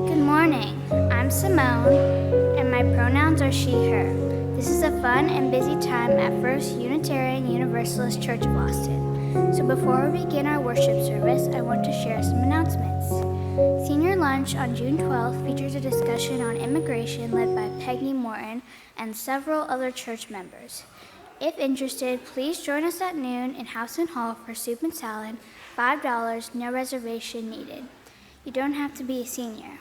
Good morning. I'm Simone, and my pronouns are she, her. This is a fun and busy time at First Unitarian Universalist Church of Austin. So before we begin our worship service, I want to share some announcements. Senior lunch on June 12th features a discussion on immigration led by Peggy Morton and several other church members. If interested, please join us at noon in House and Hall for soup and salad, $5, no reservation needed. You don't have to be a senior.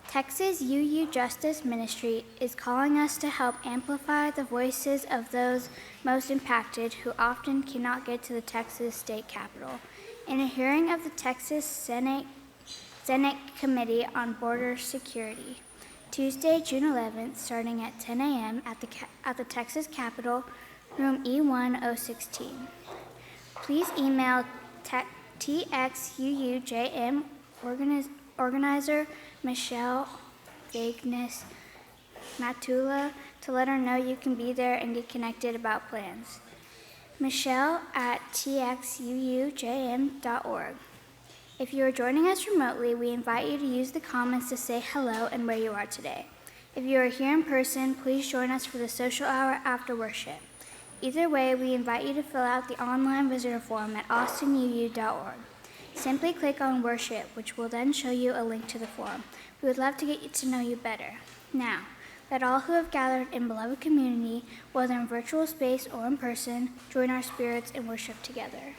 Texas UU Justice Ministry is calling us to help amplify the voices of those most impacted who often cannot get to the Texas State Capitol. In a hearing of the Texas Senate Committee on Border Security, Tuesday, June 11th, starting at 10 a.m. at the Texas Capitol, room E1016. Please email TXUUJM organizer Michelle Vagueness Matula to let her know you can be there and get connected about plans. Michelle at txuujm.org. If you are joining us remotely, we invite you to use the comments to say hello and where you are today. If you are here in person, please join us for the social hour after worship. Either way, we invite you to fill out the online visitor form at austinuu.org. Simply click on Worship, which will then show you a link to the form. We would love to get to know you better. Now, let all who have gathered in beloved community, whether in virtual space or in person, join our spirits and worship together.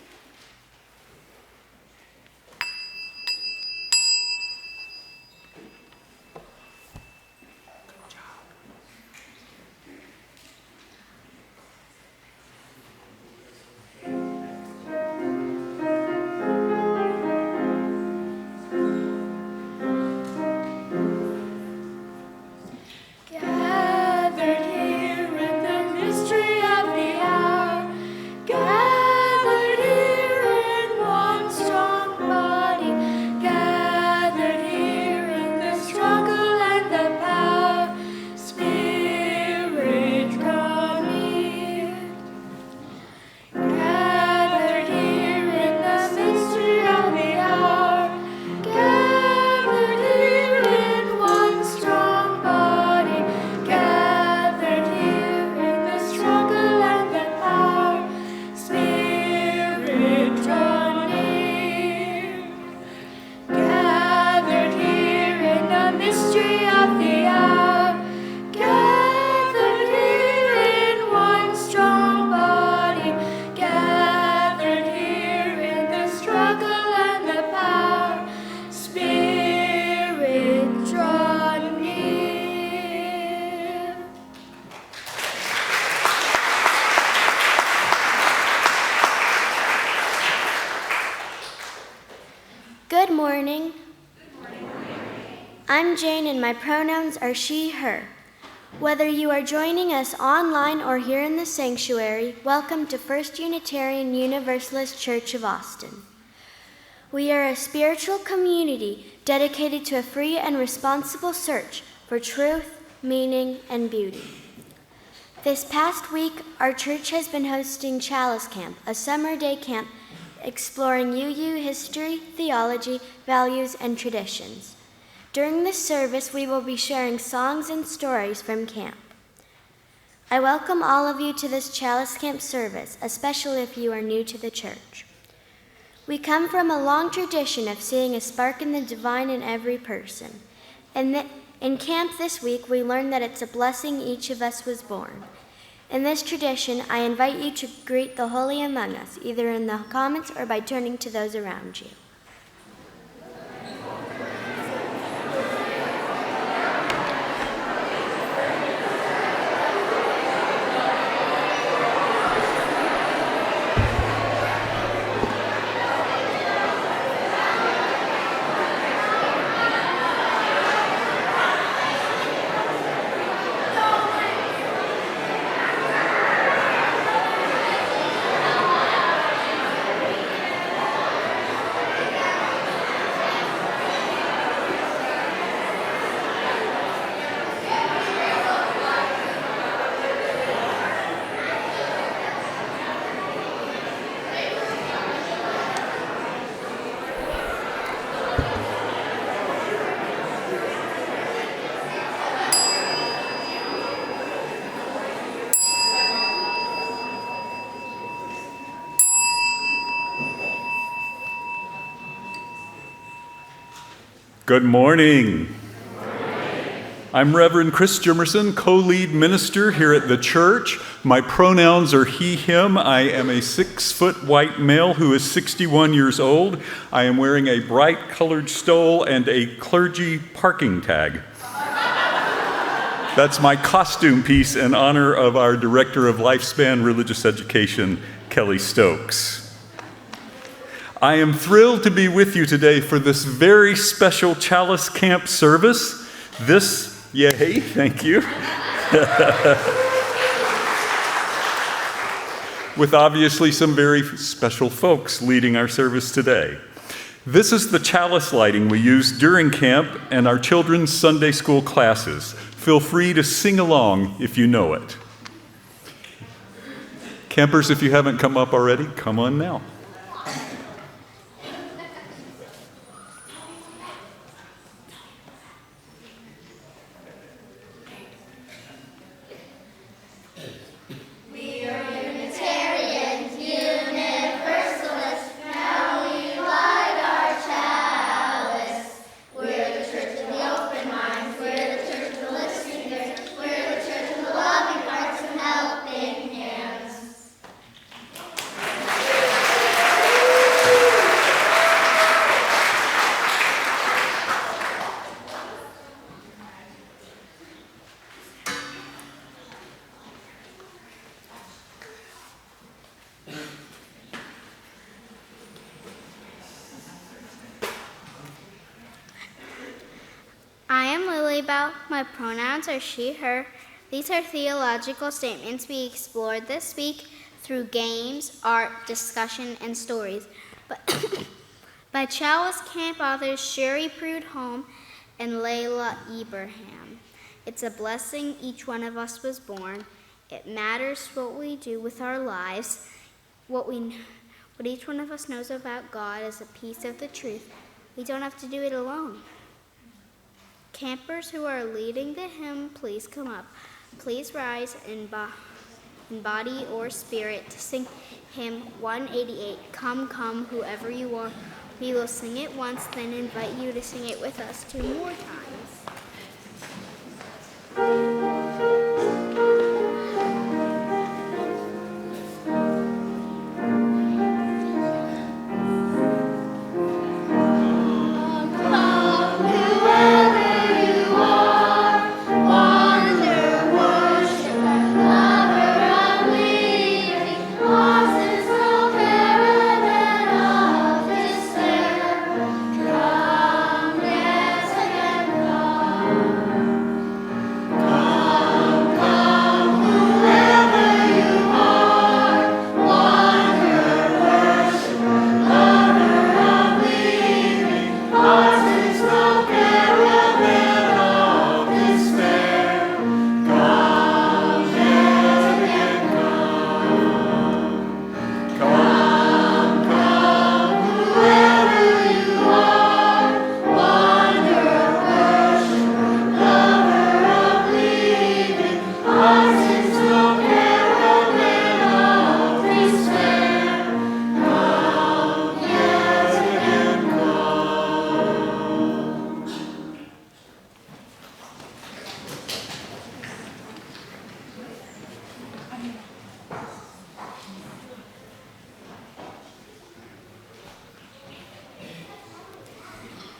I'm Jane and my pronouns are she, her. Whether you are joining us online or here in the sanctuary, welcome to First Unitarian Universalist Church of Austin. We are a spiritual community dedicated to a free and responsible search for truth, meaning, and beauty. This past week, our church has been hosting Chalice Camp, a summer day camp exploring UU history, theology, values, and traditions. During this service, we will be sharing songs and stories from camp. I welcome all of you to this Chalice Camp service, especially if you are new to the church. We come from a long tradition of seeing a spark in the divine in every person. And in camp this week, we learned that it's a blessing each of us was born. In this tradition, I invite you to greet the holy among us, either in the comments or by turning to those around you. Good morning. I'm Reverend Chris Jimerson, co-lead minister here at the church. My pronouns are he, him. I am a 6-foot white male who is 61 years old. I am wearing a bright colored stole and a clergy parking tag. That's my costume piece in honor of our Director of Lifespan Religious Education, Kelly Stokes. I am thrilled to be with you today for this very special Chalice Camp service. Yay, thank you. With obviously some very special folks leading our service today. This is the chalice lighting we use during camp and our children's Sunday school classes. Feel free to sing along if you know it. Campers, if you haven't come up already, come on now. My pronouns are she, her. These are theological statements we explored this week through games, art, discussion, and stories. By Chalice Camp authors Sherry Prudhomme and Laila Ibrahim. It's a blessing each one of us was born. It matters what we do with our lives. What each one of us knows about God is a piece of the truth. We don't have to do it alone. Campers who are leading the hymn, please come up. Please rise in body or spirit to sing hymn 188, Come, Come, Whoever You Are. We will sing it once, then invite you to sing it with us 2 more times.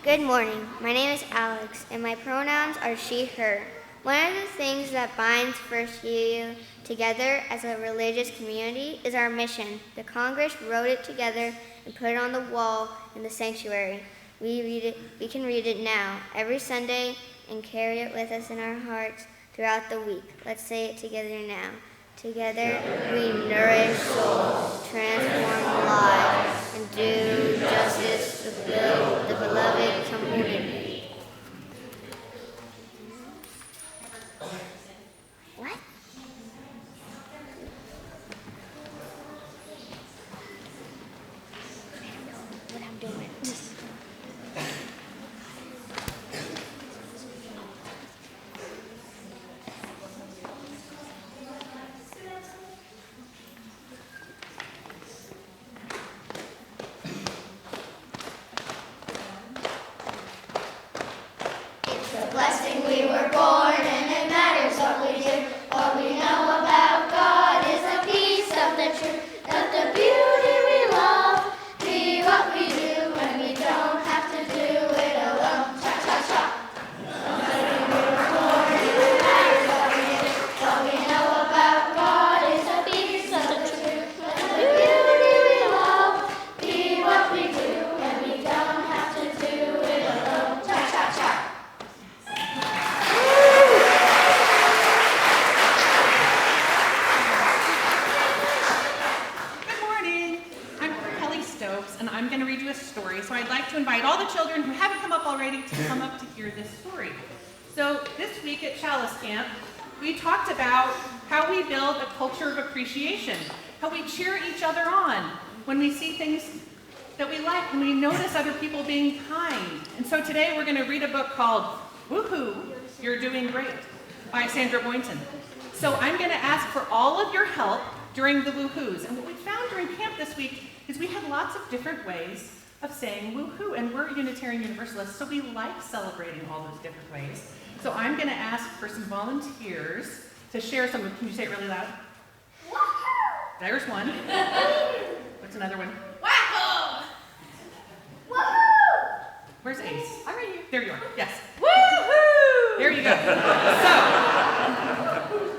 Good morning. My name is Alex, and my pronouns are she, her. One of the things that binds First U together as a religious community is our mission. The Congress wrote it together and put it on the wall in the sanctuary. We can read it now, every Sunday, and carry it with us in our hearts throughout the week. Let's say it together now. Together we nourish souls, transform lives, and do justice to build the beloved community. What? I don't know what I'm doing. this story. So this week at Chalice Camp, we talked about how we build a culture of appreciation, how we cheer each other on when we see things that we like, when we notice other people being kind. And so today we're going to read a book called Woohoo, You're Doing Great by Sandra Boynton. So I'm going to ask for all of your help during the woohoos. And what we found during camp this week is we had lots of different ways of saying woohoo, and we're Unitarian Universalists, so we like celebrating all those different ways. So I'm going to ask for some volunteers to share some. Can you say it really loud? Woohoo! There's one. What's another one? Wahoo! Woohoo! Where's Ace? I'm right here. There you are. Yes. Woohoo! There you go. So,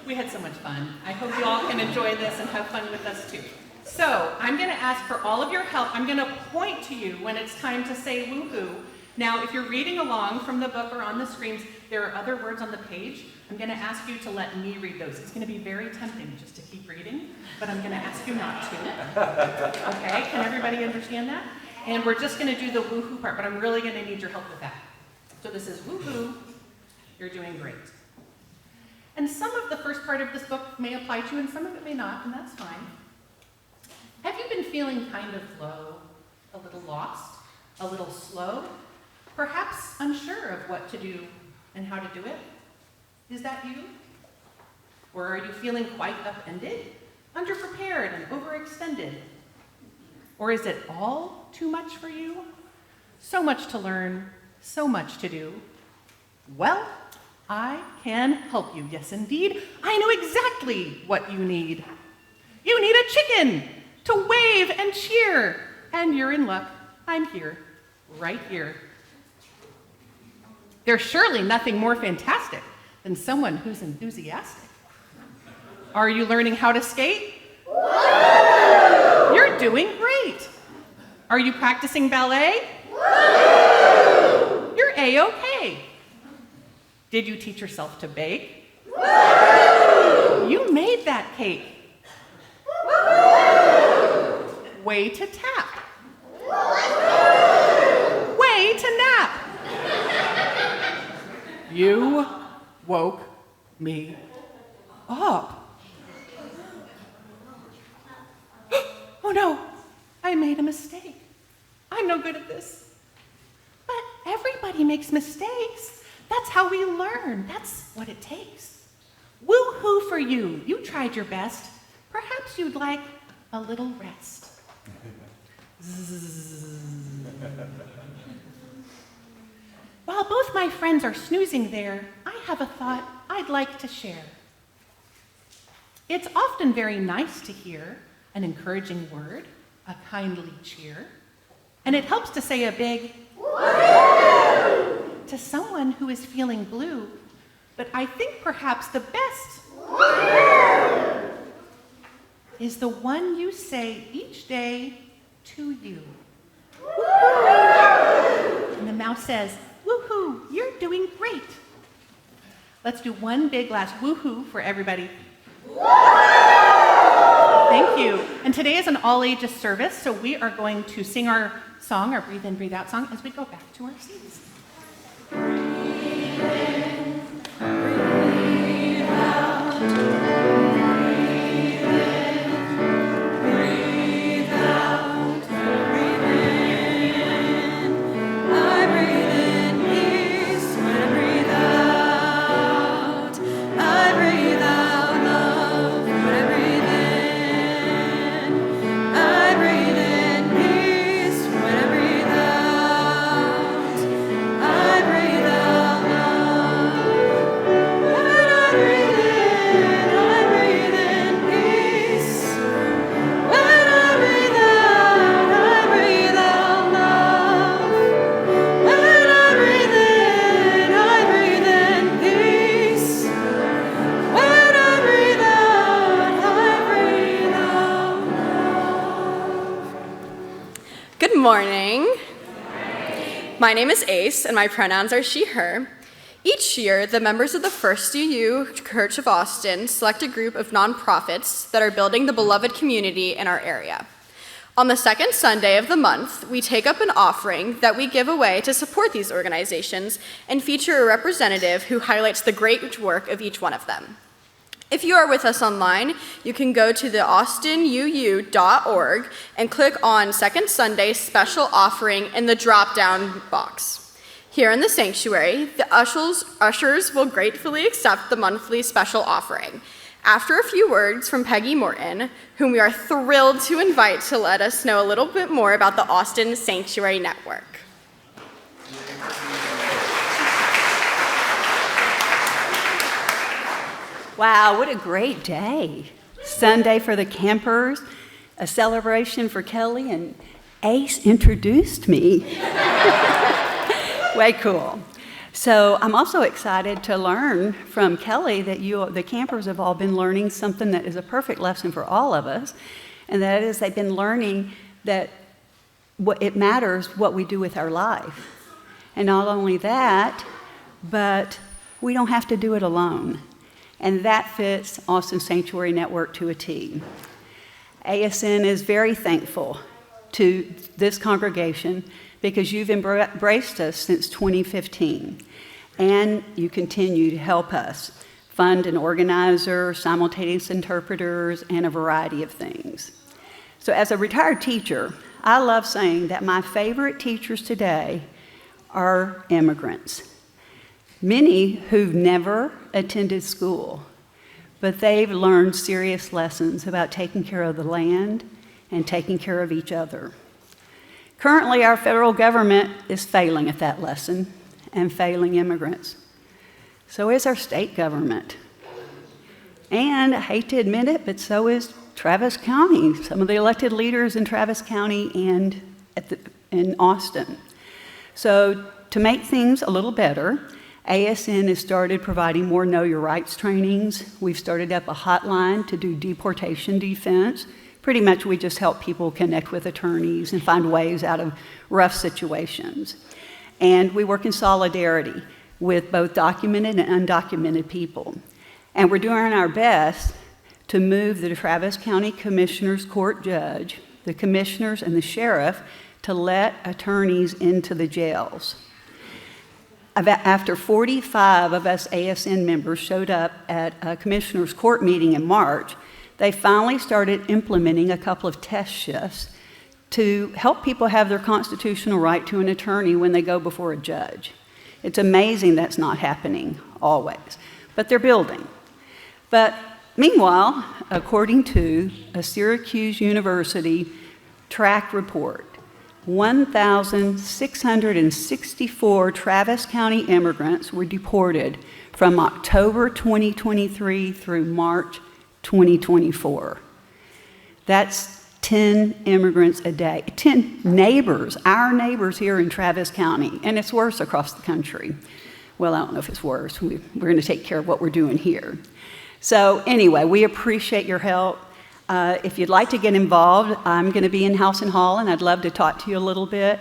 we had so much fun. I hope you all can enjoy this and have fun with us too. So, I'm going to ask for all of your help. I'm going to point to you when it's time to say woohoo. Now, if you're reading along from the book or on the screens, there are other words on the page. I'm going to ask you to let me read those. It's going to be very tempting just to keep reading, but I'm going to ask you not to. Okay? Can everybody understand that? And we're just going to do the woohoo part, but I'm really going to need your help with that. So this is woohoo, you're doing great. And some of the first part of this book may apply to you, and some of it may not, and that's fine. Have you been feeling kind of low, a little lost, a little slow, perhaps unsure of what to do and how to do it? Is that you? Or are you feeling quite upended, underprepared, and overextended? Or is it all too much for you? So much to learn, so much to do. Well, I can help you. Yes, indeed. I know exactly what you need. You need a chicken to wave and cheer. And you're in luck. I'm here, right here. There's surely nothing more fantastic than someone who's enthusiastic. Are you learning how to skate? Woo! You're doing great. Are you practicing ballet? Woo! You're A-okay. Did you teach yourself to bake? Woo! You made that cake. Woo! Way to tap. Woo! Way to nap. You woke me up. Oh no, I made a mistake. I'm no good at this. But everybody makes mistakes. That's how we learn. That's what it takes. Woo-hoo for you. You tried your best. Perhaps you'd like a little rest. While both my friends are snoozing there, I have a thought I'd like to share. It's often very nice to hear an encouraging word, a kindly cheer, and it helps to say a big woo to someone who is feeling blue. But I think perhaps the best woo is the one you say each day to you. Woo-hoo! And the mouse says, woohoo, you're doing great. Let's do one big last woohoo for everybody. Thank you. And today is an all-ages service, so we are going to sing our song, our breathe in, breathe out song, as we go back to our seats. Breathe in, breathe out. Breathe in, breathe out. Breathe in. I breathe in peace when I breathe out. I breathe out love when I breathe in. I breathe in peace when I breathe out. I breathe out love. When I breathe in peace. When I breathe out love. When I breathe in peace. When I breathe out love. Good morning. My name is Ace, and my pronouns are she, her. Each year, the members of the First UU Church of Austin select a group of nonprofits that are building the beloved community in our area. On the second Sunday of the month, we take up an offering that we give away to support these organizations and feature a representative who highlights the great work of each one of them. If you are with us online, you can go to the austinuu.org and click on Second Sunday Special Offering in the drop-down box. Here in the sanctuary, the ushers will gratefully accept the monthly special offering. After a few words from Peggy Morton, whom we are thrilled to invite to let us know a little bit more about the Austin Sanctuary Network. Wow, what a great day. Sunday for the campers, a celebration for Kelly, and Ace introduced me. Way cool. So I'm also excited to learn from Kelly that the campers have all been learning something that is a perfect lesson for all of us, and that is they've been learning that it matters what we do with our life. And not only that, but we don't have to do it alone. And that fits Austin Sanctuary Network to a T. ASN is very thankful to this congregation because you've embraced us since 2015, and you continue to help us fund an organizer, simultaneous interpreters, and a variety of things. So as a retired teacher, I love saying that my favorite teachers today are immigrants. Many who've never attended school, but they've learned serious lessons about taking care of the land and taking care of each other. Currently, our federal government is failing at that lesson and failing immigrants. So is our state government. And I hate to admit it, but so is Travis County, some of the elected leaders in Travis County and in Austin. So to make things a little better, ASN has started providing more Know Your Rights trainings. We've started up a hotline to do deportation defense. Pretty much we just help people connect with attorneys and find ways out of rough situations. And we work in solidarity with both documented and undocumented people. And we're doing our best to move the Travis County Commissioner's Court judge, the commissioners, and the sheriff to let attorneys into the jails. After 45 of us ASN members showed up at a commissioner's court meeting in March, they finally started implementing a couple of test shifts to help people have their constitutional right to an attorney when they go before a judge. It's amazing that's not happening always, but they're building. But meanwhile, according to a Syracuse University track report, 1,664 Travis County immigrants were deported from October 2023 through March 2024. That's 10 immigrants a day, 10 neighbors, our neighbors here in Travis County, and it's worse across the country. Well, I don't know if it's worse. We're going to take care of what we're doing here. So anyway, we appreciate your help. If you'd like to get involved, I'm going to be in House and Hall, and I'd love to talk to you a little bit.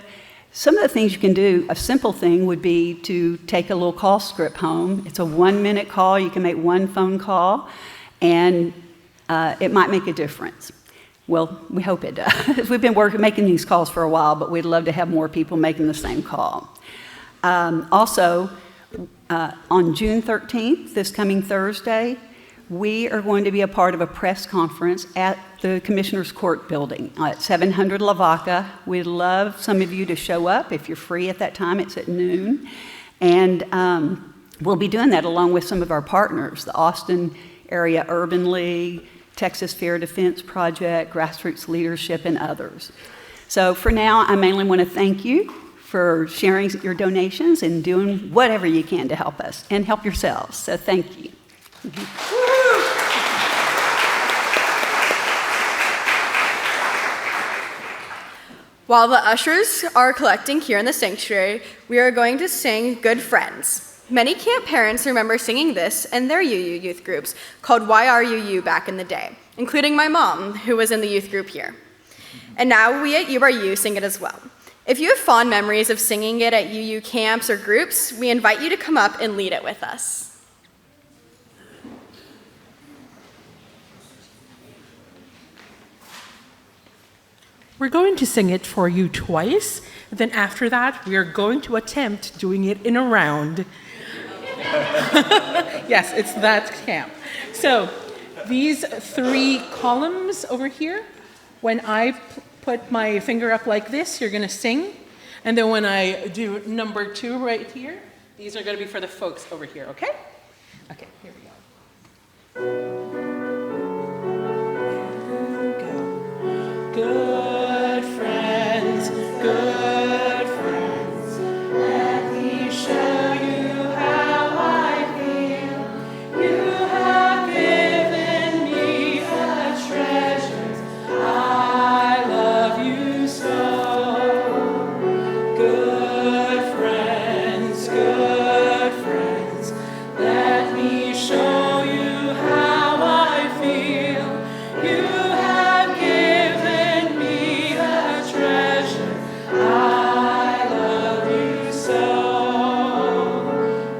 Some of the things you can do, a simple thing would be to take a little call script home. It's a 1-minute call. You can make one phone call, and it might make a difference. Well, we hope it does. We've been making these calls for a while, but we'd love to have more people making the same call. Also, on June 13th, this coming Thursday, we are going to be a part of a press conference at the Commissioner's Court building at 700 Lavaca. We'd love some of you to show up if you're free at that time. It's at noon. And we'll be doing that along with some of our partners, the Austin Area Urban League, Texas Fair Defense Project, Grassroots Leadership, and others. So for now, I mainly want to thank you for sharing your donations and doing whatever you can to help us and help yourselves. So thank you. While the ushers are collecting here in the sanctuary, we are going to sing Good Friends. Many camp parents remember singing this in their UU youth groups called Why Are You back in the day, including my mom, who was in the youth group here. And now we at URU sing it as well. If you have fond memories of singing it at UU camps or groups, we invite you to come up and lead it with us. We're going to sing it for you twice, and then after that, we are going to attempt doing it in a round. Yes, it's that camp. So these 3 columns over here, when I put my finger up like this, you're going to sing. And then when I do number 2 right here, these are going to be for the folks over here, okay? Okay, here we go. Good friends, good friends, let me show you how I feel. You have given me a treasure. I love you so. Good friends, let me show you how I feel. You have given me a treasure. I love you so.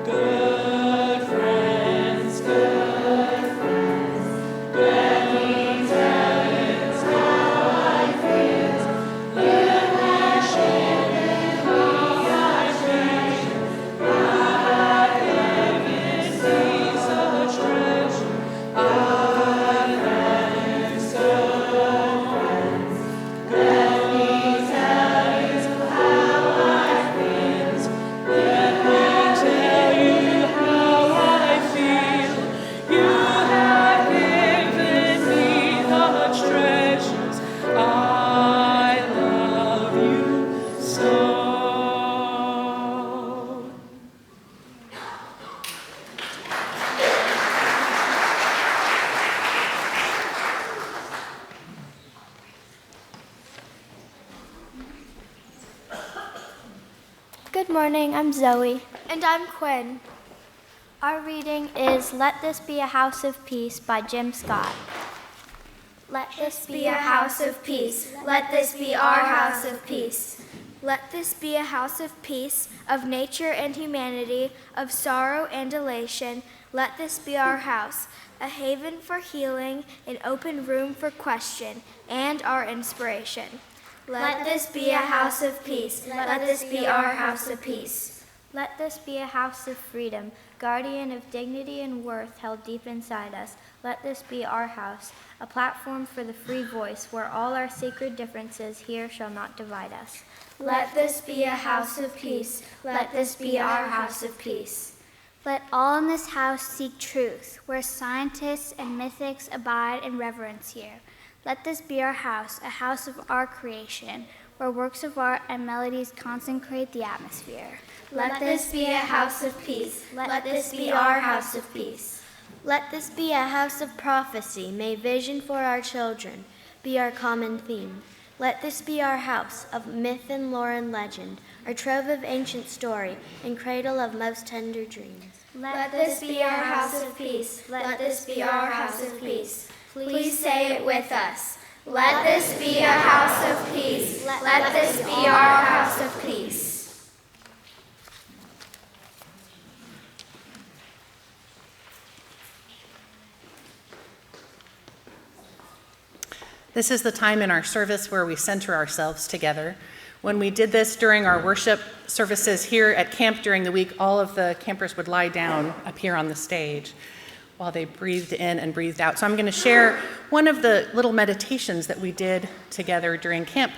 Good friends, let me tell you how I feel. You have given me a treasure. You have given me such treasure. I love you so. Let me tell you how I feel. Let me tell you how I feel. You have given me the treasures. I love you so. Good morning, I'm Zoe. And I'm Quinn. Our reading is Let This Be a House of Peace by Jim Scott. Let this be a house of peace. Let this be our house of peace. Let this be a house of peace, of nature and humanity, of sorrow and elation. Let this be our house, a haven for healing, an open room for question, and our inspiration. Let this be a house of peace. Let this be our house of peace. Let this be a house of freedom, guardian of dignity and worth held deep inside us. Let this be our house, a platform for the free voice, where all our sacred differences here shall not divide us. Let this be a house of peace. Let this be our house of peace. Let all in this house seek truth, where scientists and mythics abide in reverence here. Let this be our house, a house of our creation, where works of art and melodies consecrate the atmosphere. Let this be a house of peace. Let this be our house of peace. Let this be a house of prophecy. May vision for our children be our common theme. Let this be our house of myth and lore and legend, our trove of ancient story and cradle of most tender dreams. Let this be our house of peace. Let this be our house of peace. Please say it with us. Let this be a house of peace. Let this be our house of peace. This is the time in our service where we center ourselves together. When we did this during our worship services here at camp during the week, all of the campers would lie down up here on the stage while they breathed in and breathed out. So I'm going to share one of the little meditations that we did together during camp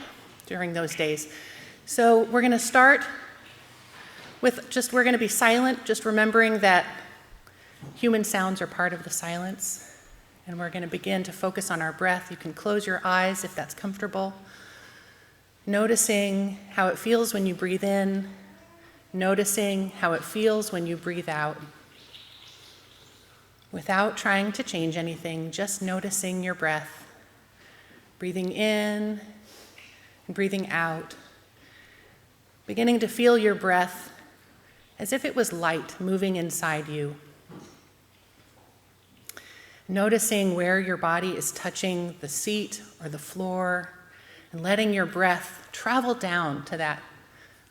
during those days. So we're going to start with we're going to be silent, just remembering that human sounds are part of the silence. And we're going to begin to focus on our breath. You can close your eyes if that's comfortable. Noticing how it feels when you breathe in. Noticing how it feels when you breathe out. Without trying to change anything, just noticing your breath. Breathing in and breathing out. Beginning to feel your breath as if it was light moving inside you. Noticing where your body is touching the seat or the floor, and letting your breath travel down to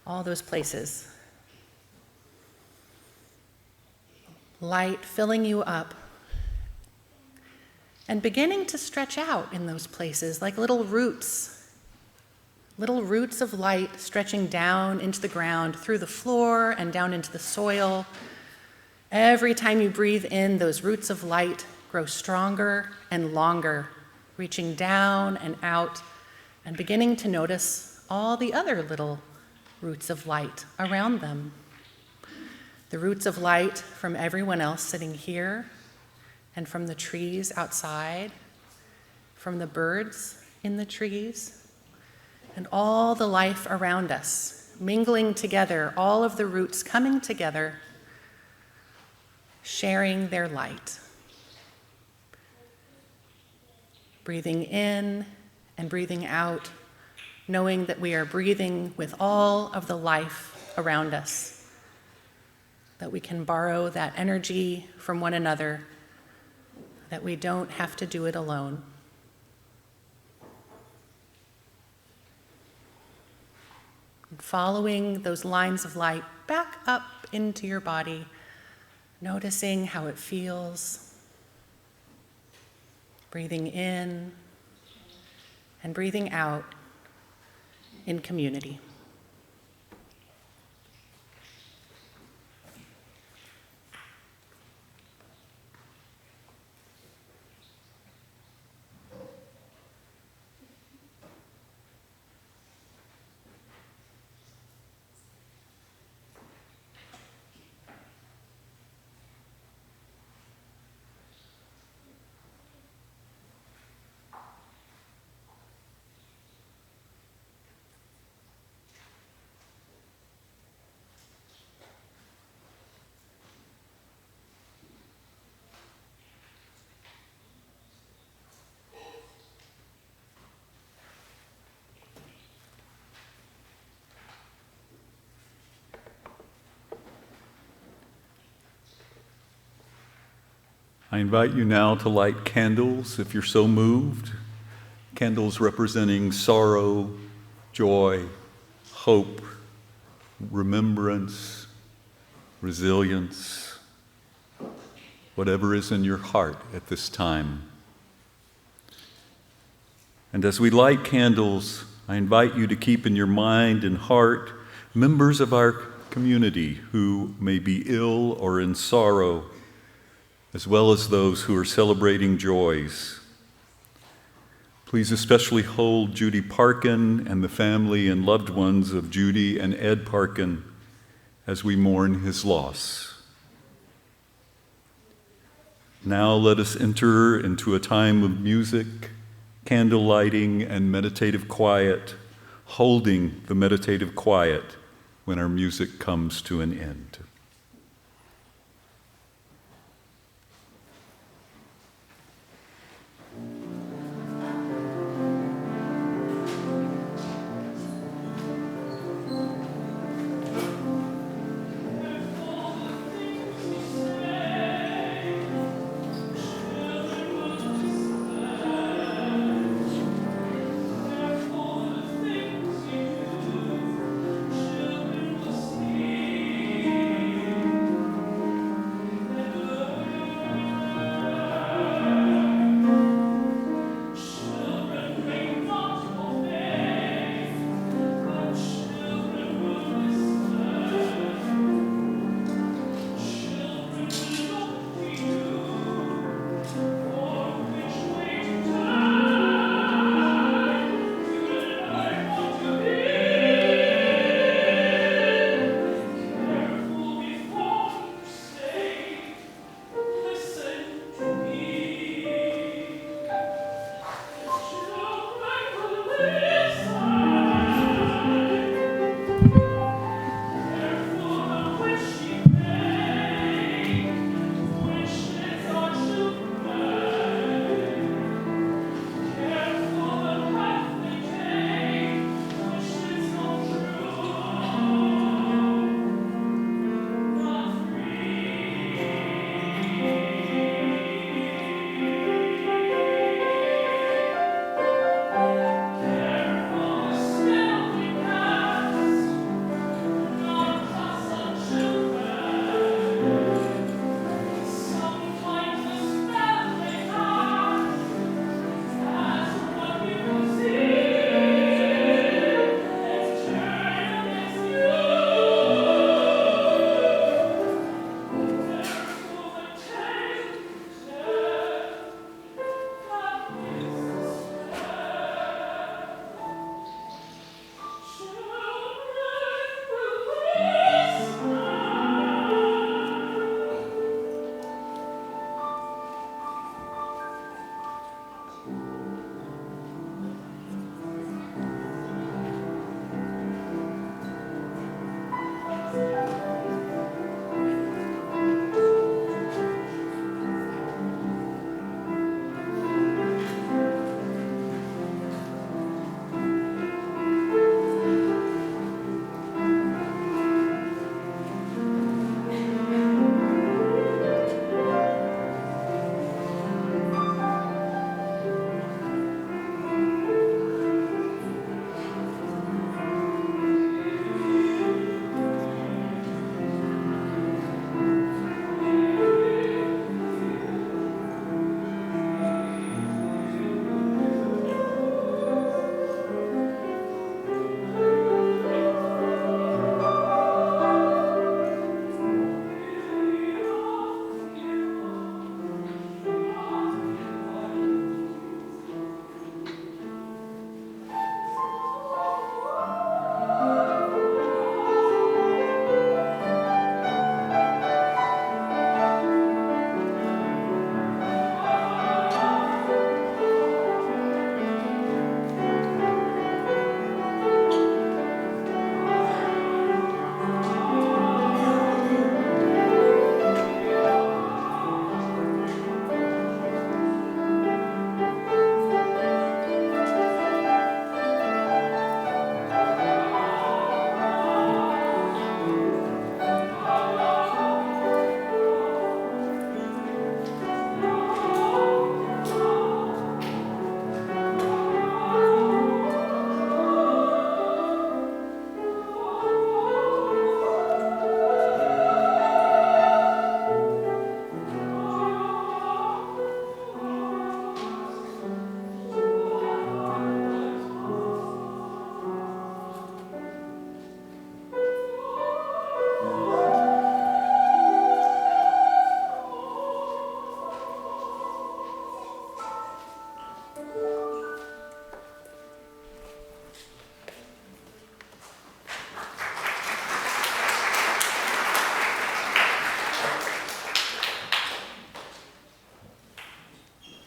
all those places. Light filling you up, and beginning to stretch out in those places like little roots little roots of light stretching down into the ground, through the floor and down into the soil. Every time you breathe in, those roots of light grow stronger and longer, reaching down and out and beginning to notice all the other little roots of light around them. The roots of light from everyone else sitting here, and from the trees outside, from the birds in the trees, and all the life around us, mingling together, all of the roots coming together, sharing their light. Breathing in and breathing out, knowing that we are breathing with all of the life around us, that we can borrow that energy from one another, that we don't have to do it alone. And following those lines of light back up into your body, noticing how it feels, breathing in and breathing out in community. I invite you now to light candles if you're so moved. Candles representing sorrow, joy, hope, remembrance, resilience, whatever is in your heart at this time. And as we light candles, I invite you to keep in your mind and heart members of our community who may be ill or in sorrow, as well as those who are celebrating joys. Please especially hold Judy Parkin and the family and loved ones of Judy and Ed Parkin as we mourn his loss. Now let us enter into a time of music, candle lighting, and meditative quiet, holding the meditative quiet when our music comes to an end.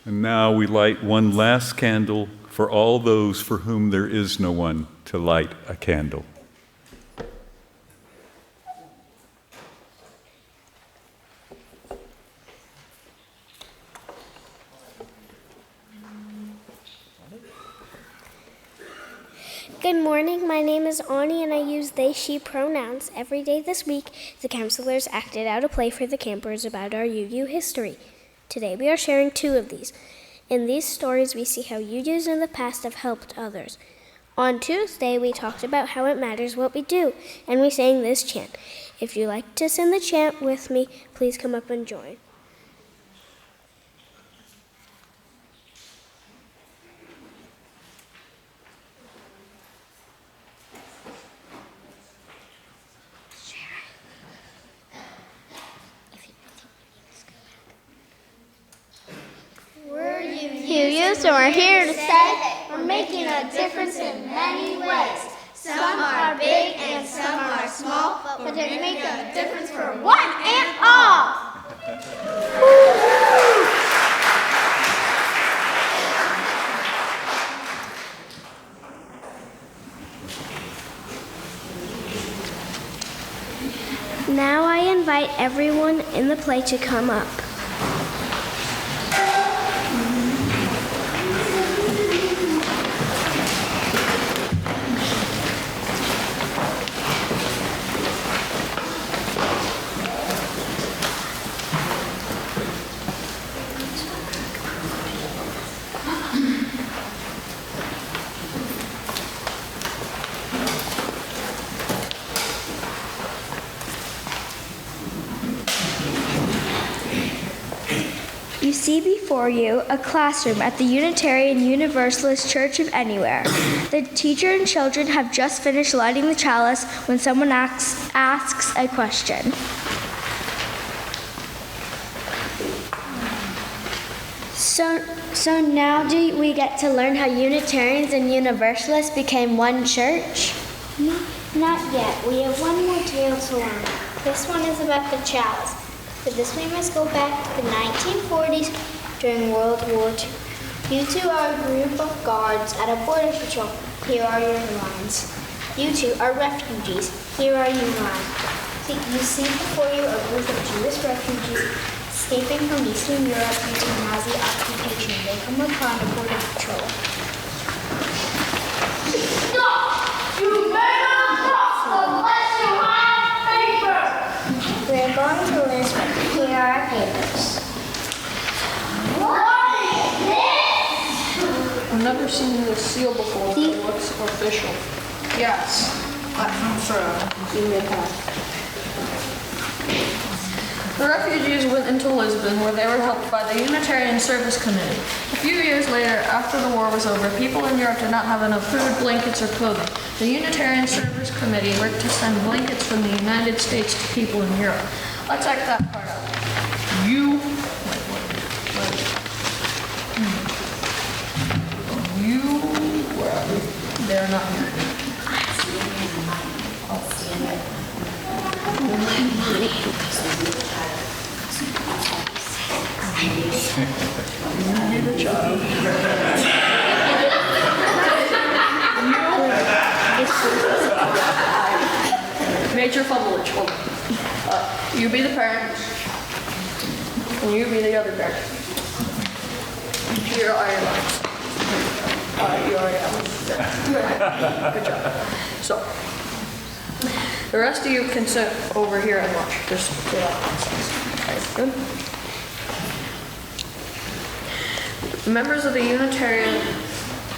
And now we light one last candle for all those for whom there is no one to light a candle. Good morning, my name is Ani and I use they, she pronouns. Every day this week, the counselors acted out a play for the campers about our UU history. Today we are sharing 2 of these. In these stories, we see how UUs in the past have helped others. On Tuesday, we talked about how it matters what we do, and we sang this chant. If you like to sing the chant with me, please come up and join. UUs, and we're here to say we're making a difference in many ways. Some are big and some are small, but they make a difference for one and all. Now I invite everyone in the play to come up. You see before you a classroom at the Unitarian Universalist Church of Anywhere. The teacher and children have just finished lighting the chalice when someone asks a question. So now do we get to learn how Unitarians and Universalists became one church? Not yet. We have one more tale to learn. This one is about the chalice. For this we must go back to the 1940s during World War II. You 2 are a group of guards at a border patrol. Here are your lines. You 2 are refugees. Here are your lines. You see before you a group of Jewish refugees escaping from Eastern Europe due to Nazi occupation. They come upon a border patrol. Stop! You better cross unless you have paper! We are going to Lisbon. Here are our papers. What is this? I've never seen this seal before, but it looks official. Yes, that comes from Liefert. The refugees went into Lisbon, where they were helped by the Unitarian Service Committee. A few years later, after the war was over, people in Europe did not have enough food, blankets, or clothing. The Unitarian Service Committee worked to send blankets from the United States to people in Europe. Let's act that part out. You they're not here. You be the child. Major fumblage. You be the parent, and you be the other parent. Here are your lines. You already have. Good job. So, the rest of you can sit over here and watch. Just get out. Good. Members of the Unitarian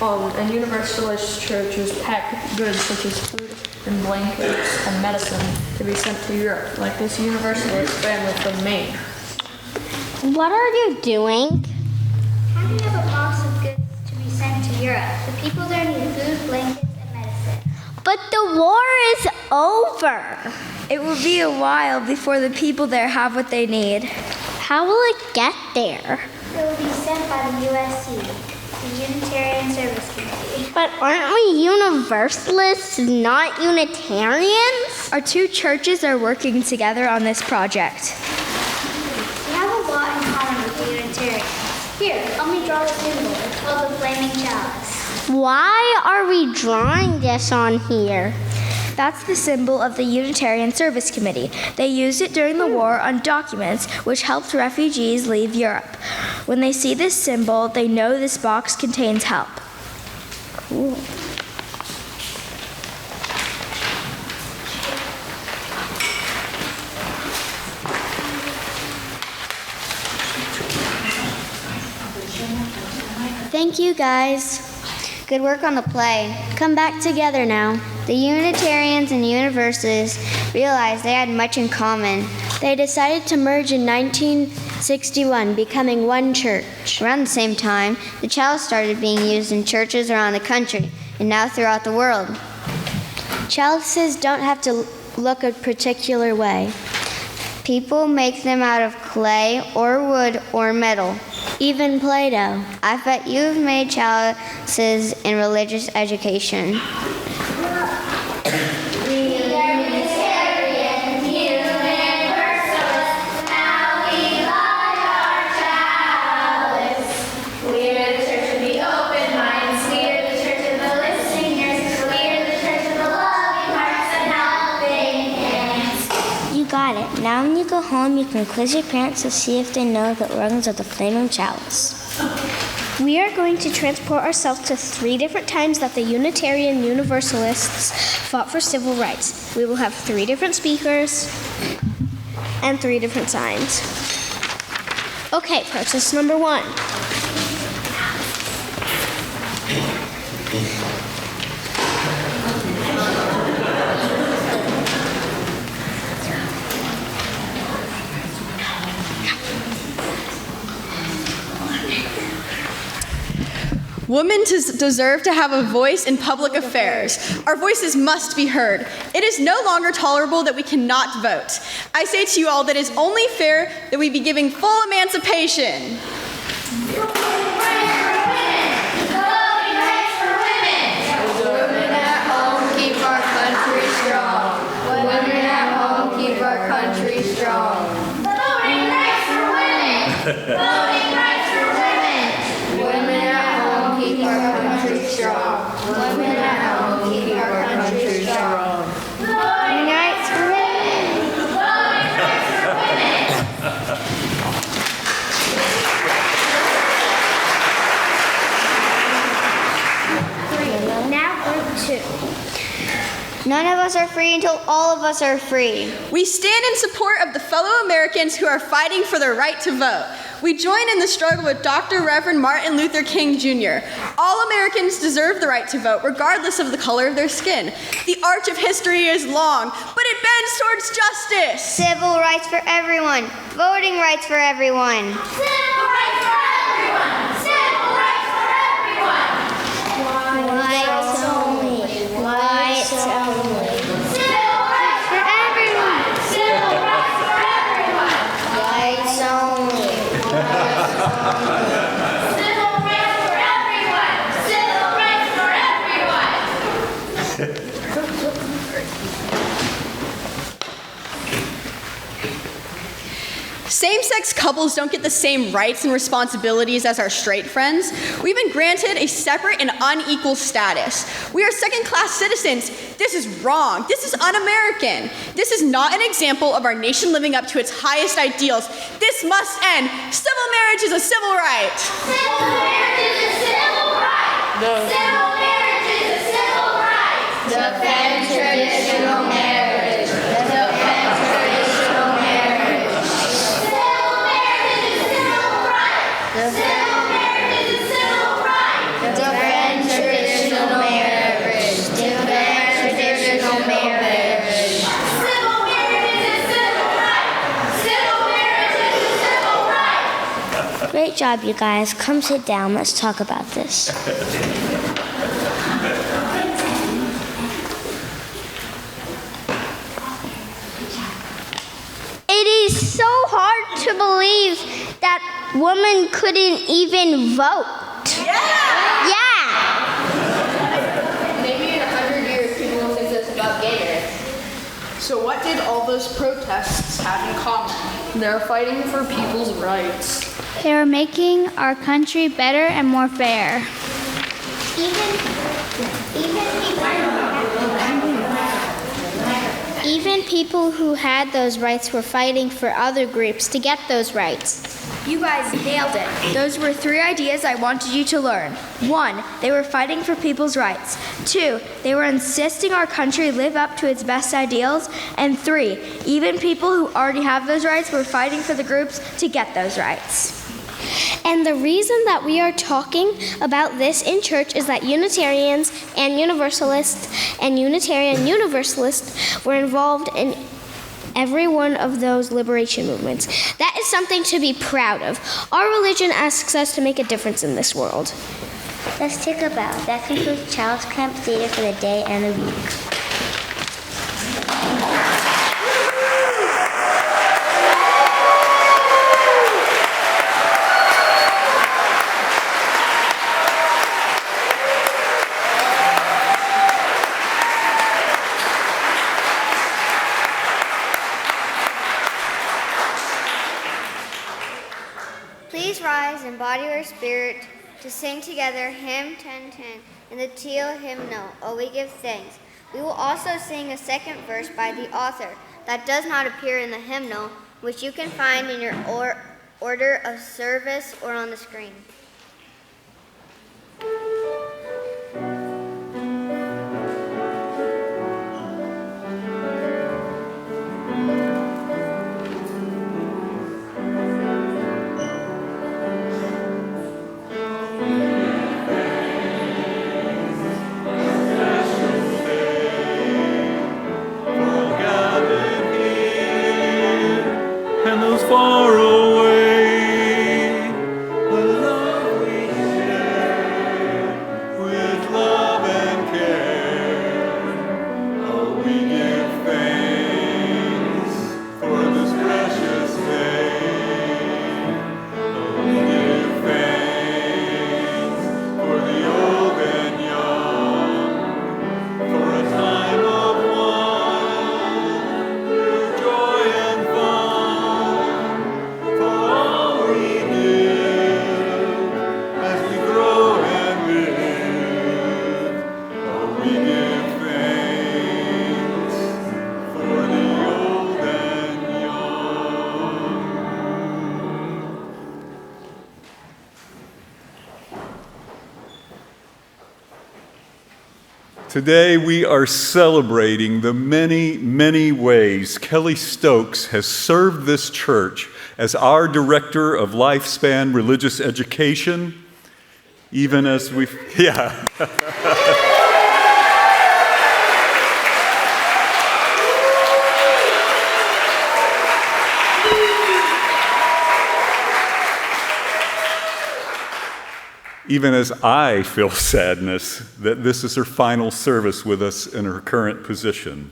and Universalist churches pack goods such as food and blankets and medicine to be sent to Europe, like this Universalist family from Maine. What are you doing? Packing up a box of goods to be sent to Europe. The people there need food, blankets, and medicine. But the war is over. It will be a while before the people there have what they need. How will it get there? It will be sent by the USC, the Unitarian Service Committee. But aren't we Universalists, not Unitarians? Our 2 churches are working together on this project. We have a lot in common with the Unitarians. Here, let me draw the symbol. It's called the flaming chalice. Why are we drawing this on here? That's the symbol of the Unitarian Service Committee. They used it during the war on documents, which helped refugees leave Europe. When they see this symbol, they know this box contains help. Cool. Thank you, guys. Good work on the play. Come back together now. The Unitarians and Universalists realized they had much in common. They decided to merge in 1961, becoming one church. Around the same time, the chalice started being used in churches around the country and now throughout the world. Chalices don't have to look a particular way. People make them out of clay or wood or metal. Even Play-Doh. I bet you've made chalices in religious education. Got it. Now when you go home, you can quiz your parents to see if they know the organs of the flaming chalice. We are going to transport ourselves to 3 different times that the Unitarian Universalists fought for civil rights. We will have 3 different speakers and 3 different signs. Okay, process number 1. Women deserve to have a voice in public affairs. Our voices must be heard. It is no longer tolerable that we cannot vote. I say to you all that it is only fair that we be giving full emancipation. Voting rights for women! Women at home keep our country strong. Women at home keep our country strong. Voting rights for women! Voting rights for women! Now group 2. None of us are free until all of us are free. We stand in support of the fellow Americans who are fighting for their right to vote. We join in the struggle with Dr. Reverend Martin Luther King Jr. All Americans deserve the right to vote, regardless of the color of their skin. The arch of history is long, but it bends towards justice. Civil rights for everyone. Voting rights for everyone. Civil rights for everyone! Civil rights for everyone! Whites only. Whites only. Civil rights for everyone! Civil rights for everyone! Whites only. Civil rights for everyone! Civil rights for everyone! Same-sex couples don't get the same rights and responsibilities as our straight friends. We've been granted a separate and unequal status. We are second-class citizens. This is wrong. This is un-American. This is not an example of our nation living up to its highest ideals. This must end. Civil marriage is a civil right. Civil marriage is a civil right! No. Civil marriage is a civil right! Defend traditional marriage. Defend traditional marriage. Civil marriage is a civil right! Civil marriage is a civil right! Defend traditional marriage. Defend traditional marriage. Civil marriage is a civil right! Civil marriage is a civil right! Great job, you guys. Come sit down. Let's talk about this. It is so hard to believe that women couldn't even vote. Yeah! Maybe in 100 years people will think this about gay marriage. So what did all those protests have in common? They're fighting for people's rights. They are making our country better and more fair. Even people who had those rights were fighting for other groups to get those rights. You guys nailed it. Those were 3 ideas I wanted you to learn. 1, they were fighting for people's rights. 2, they were insisting our country live up to its best ideals. And 3, even people who already have those rights were fighting for the groups to get those rights. And the reason that we are talking about this in church is that Unitarians and Universalists and Unitarian Universalists were involved in every one of those liberation movements. That is something to be proud of. Our religion asks us to make a difference in this world. Let's take a bow. That concludes Chalice Camp Theater for the day and the week. Please rise in body or spirit to sing together hymn 1010 and the teal hymnal, Oh We Give Thanks. We will also sing a second verse by the author that does not appear in the hymnal, which you can find in your order of service or on the screen. Far away, the love we share with love and care. Oh, we give thanks for this precious day. Oh, we give thanks for the old and young, for a time of one through joy and fun. Today we are celebrating the many, many ways Kelly Stokes has served this church as our Director of Lifespan Religious Education, even as we've, yeah. Even as I feel sadness that this is her final service with us in her current position.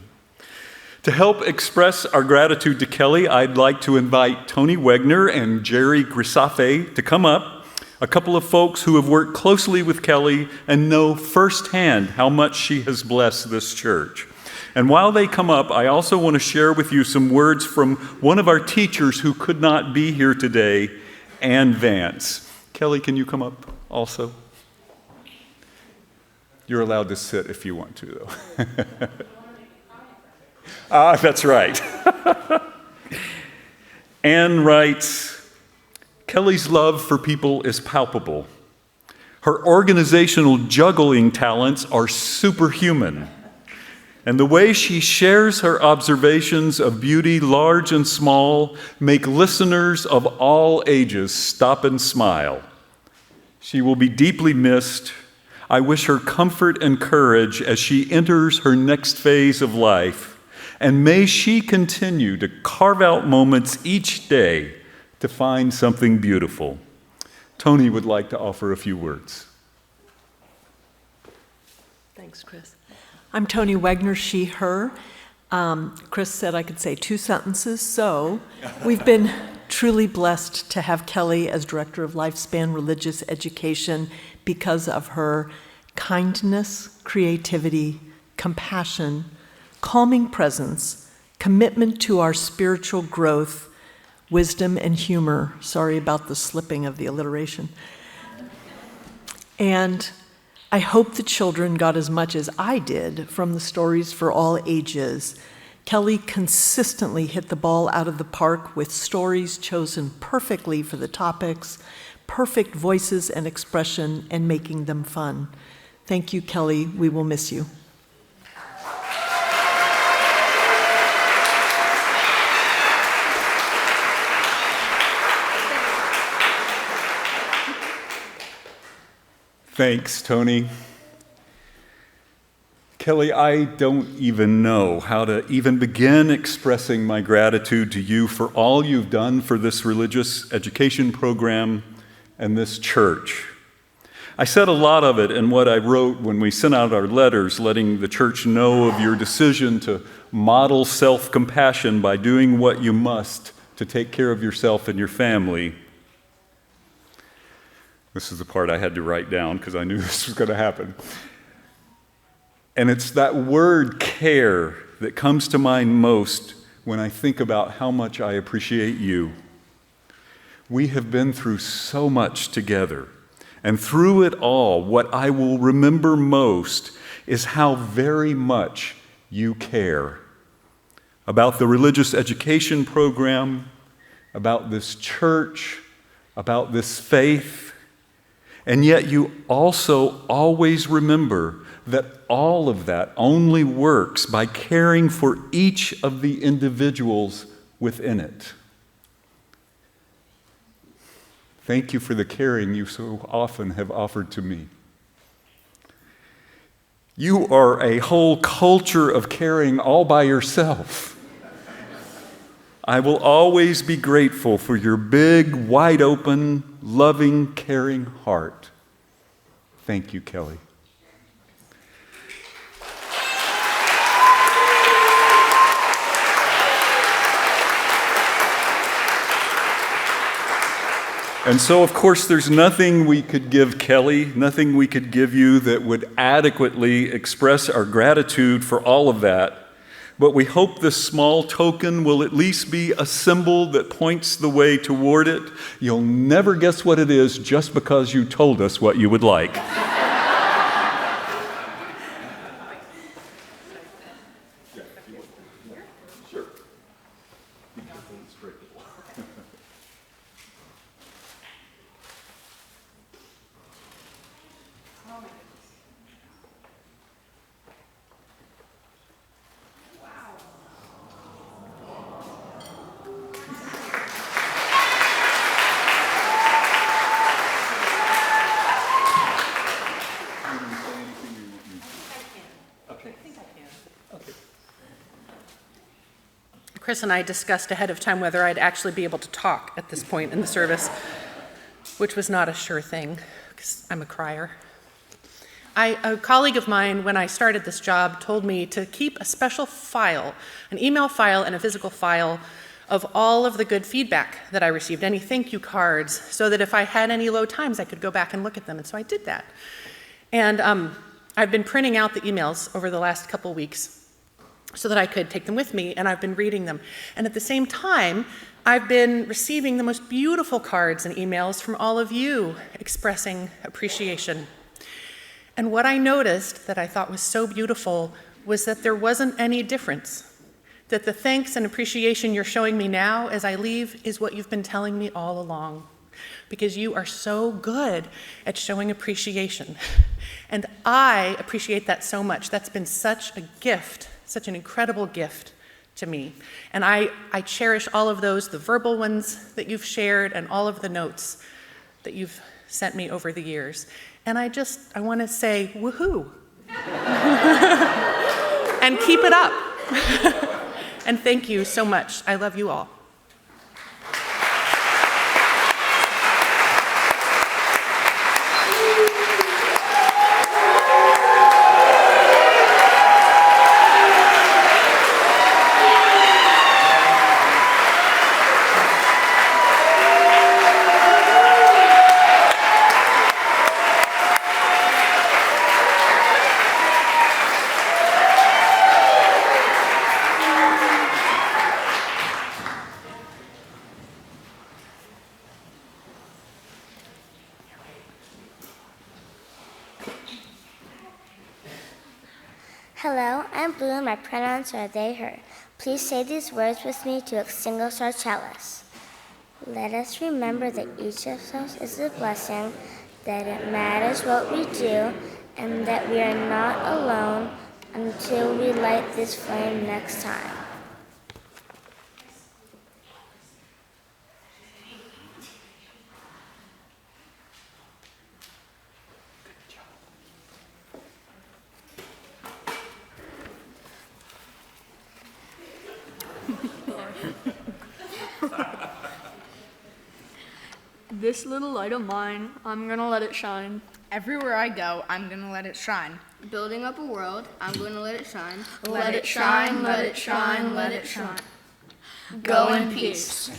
To help express our gratitude to Kelly, I'd like to invite Tony Wegner and Jerry Grisafe to come up, a couple of folks who have worked closely with Kelly and know firsthand how much she has blessed this church. And while they come up, I also want to share with you some words from one of our teachers who could not be here today, Ann Vance. Kelly, can you come up? Also, you're allowed to sit if you want to, though. That's right. Anne writes, Kelly's love for people is palpable. Her organizational juggling talents are superhuman. And the way she shares her observations of beauty, large and small, make listeners of all ages stop and smile. She will be deeply missed. I wish her comfort and courage as she enters her next phase of life. And may she continue to carve out moments each day to find something beautiful. Tony would like to offer a few words. Thanks, Chris. I'm Tony Wegner, she, her. Chris said I could say 2 sentences, so we've been truly blessed to have Kelly as Director of Lifespan Religious Education because of her kindness, creativity, compassion, calming presence, commitment to our spiritual growth, wisdom and humor. Sorry about the slipping of the alliteration. And I hope the children got as much as I did from the stories for all ages. Kelly consistently hit the ball out of the park with stories chosen perfectly for the topics, perfect voices and expression, and making them fun. Thank you, Kelly. We will miss you. Thanks, Tony. Kelly, I don't even know how to even begin expressing my gratitude to you for all you've done for this religious education program and this church. I said a lot of it in what I wrote when we sent out our letters, letting the church know of your decision to model self-compassion by doing what you must to take care of yourself and your family. This is the part I had to write down because I knew this was going to happen. And it's that word care that comes to mind most when I think about how much I appreciate you. We have been through so much together. And through it all, what I will remember most is how very much you care about the religious education program, about this church, about this faith. And yet you also always remember that all of that only works by caring for each of the individuals within it. Thank you for the caring you so often have offered to me. You are a whole culture of caring all by yourself. I will always be grateful for your big, wide open, loving, caring heart. Thank you, Kelly. And so, of course, there's nothing we could give Kelly, nothing we could give you that would adequately express our gratitude for all of that. But we hope this small token will at least be a symbol that points the way toward it. You'll never guess what it is just because you told us what you would like. Chris and I discussed ahead of time whether I'd actually be able to talk at this point in the service, which was not a sure thing, because I'm a crier. A colleague of mine, when I started this job, told me to keep a special file, an email file and a physical file of all of the good feedback that I received, any thank you cards, so that if I had any low times, I could go back and look at them. And so I did that. And I've been printing out the emails over the last couple weeks so that I could take them with me, and I've been reading them. And at the same time, I've been receiving the most beautiful cards and emails from all of you expressing appreciation. And what I noticed that I thought was so beautiful was that there wasn't any difference. That the thanks and appreciation you're showing me now as I leave is what you've been telling me all along. Because you are so good at showing appreciation. And I appreciate that so much. That's been such a gift, such an incredible gift to me. And I cherish all of those, the verbal ones that you've shared and all of the notes that you've sent me over the years. And I want to say, woohoo. And keep it up. And thank you so much. I love you all. Hello, I'm Blue and my pronouns are they, her. Please say these words with me to extinguish our chalice. Let us remember that each of us is a blessing, that it matters what we do, and that we are not alone until we light this flame next time. This little light of mine, I'm gonna let it shine. Everywhere I go, I'm gonna let it shine. Building up a world, I'm gonna let it shine. Let it shine, let it shine, let it shine. Go in peace.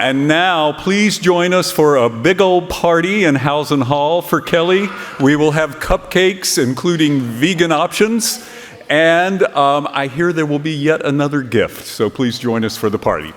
And now, please join us for a big old party in Housen Hall for Kelly. We will have cupcakes, including vegan options, and I hear there will be yet another gift, so please join us for the party.